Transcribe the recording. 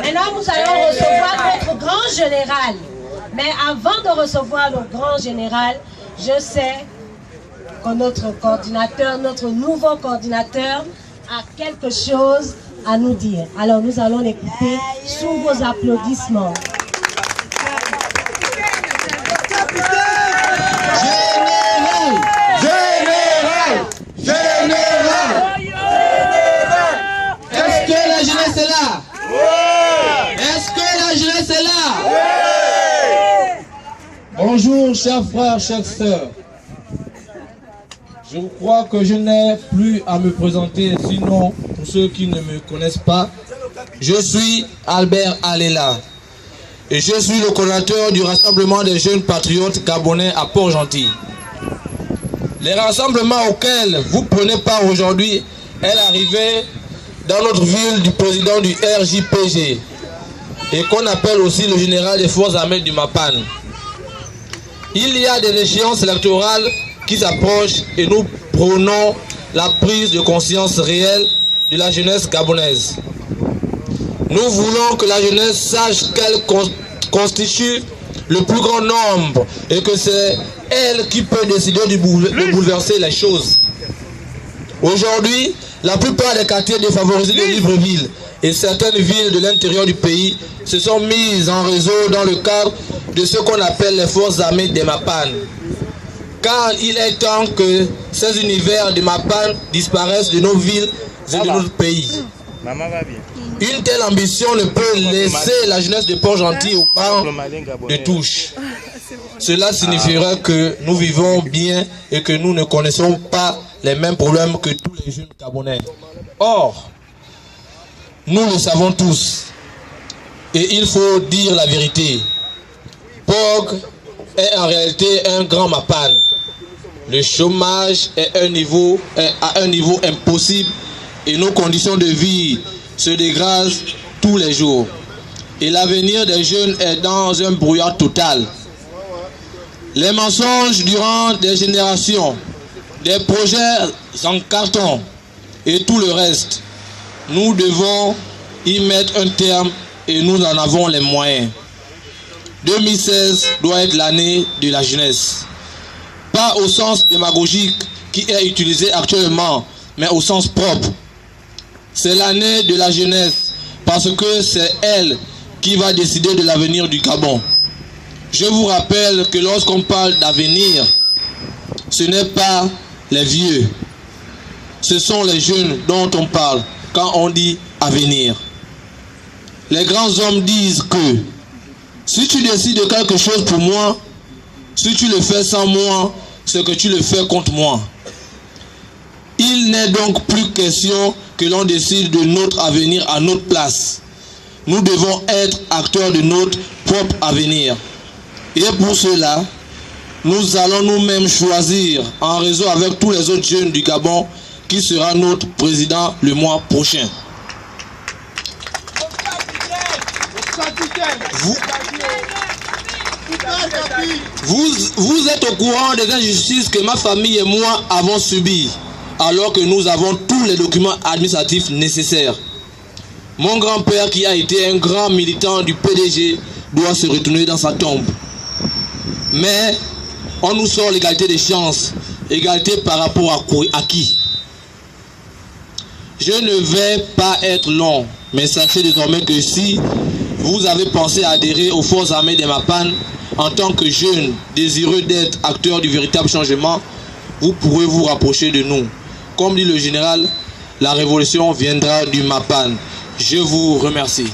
Maintenant, nous allons recevoir notre grand général. Mais avant de recevoir le grand général, je sais que notre coordinateur, notre nouveau coordinateur, a quelque chose à nous dire. Alors nous allons l'écouter sous vos applaudissements. Général! Est-ce que la jeunesse est là? Est-ce que la jeunesse est là? Bonjour chers frères, chères sœurs. Je crois que je n'ai plus à me présenter, sinon pour ceux qui ne me connaissent pas, je suis Albert Alela et je suis le coordinateur du rassemblement des jeunes patriotes gabonais à Port-Gentil. Les rassemblements auxquels vous prenez part aujourd'hui est l'arrivée dans notre ville du président du RJPG et qu'on appelle aussi le général des forces armées du Mapan. Il y a des échéances électorales qui s'approchent et nous prônons la prise de conscience réelle de la jeunesse gabonaise. Nous voulons que la jeunesse sache qu'elle constitue le plus grand nombre et que c'est elle qui peut décider de bouleverser les choses. Aujourd'hui, la plupart des quartiers défavorisés de Libreville et certaines villes de l'intérieur du pays se sont mises en réseau dans le cadre de ce qu'on appelle les forces armées des Mapan. Car il est temps que ces univers de Mapan disparaissent de nos villes et de notre pays. Une telle ambition ne peut laisser la jeunesse de Port-Gentil au banc de touche. Cela signifierait que nous vivons bien et que nous ne connaissons pas les mêmes problèmes que tous les jeunes Gabonais. Or, nous le savons tous et il faut dire la vérité. Pog est en réalité un grand Mapan. Le chômage est à un niveau impossible et nos conditions de vie se dégradent tous les jours. Et l'avenir des jeunes est dans un brouillard total. Les mensonges durant des générations, des projets en carton et tout le reste, nous devons y mettre un terme et nous en avons les moyens. 2016 doit être l'année de la jeunesse. Pas au sens démagogique qui est utilisé actuellement, mais au sens propre. C'est l'année de la jeunesse parce que c'est elle qui va décider de l'avenir du Gabon. Je vous rappelle que lorsqu'on parle d'avenir, ce n'est pas les vieux. Ce sont les jeunes dont on parle quand on dit avenir. Les grands hommes disent que si tu décides de quelque chose pour moi, si tu le fais sans moi, c'est que tu le fais contre moi. Il n'est donc plus question que l'on décide de notre avenir à notre place. Nous devons être acteurs de notre propre avenir. Et pour cela, nous allons nous-mêmes choisir, en réseau avec tous les autres jeunes du Gabon, qui sera notre président le mois prochain. Vous êtes au courant des injustices que ma famille et moi avons subies, alors que nous avons tous les documents administratifs nécessaires. Mon grand-père, qui a été un grand militant du PDG, doit se retourner dans sa tombe. Mais on nous sort l'égalité des chances. Égalité par rapport à qui? Je ne vais pas être long, mais sachez désormais que si vous avez pensé adhérer aux forces armées des Mapan, en tant que jeune désireux d'être acteur du véritable changement, vous pourrez vous rapprocher de nous. Comme dit le général, la révolution viendra du Mapan. Je vous remercie.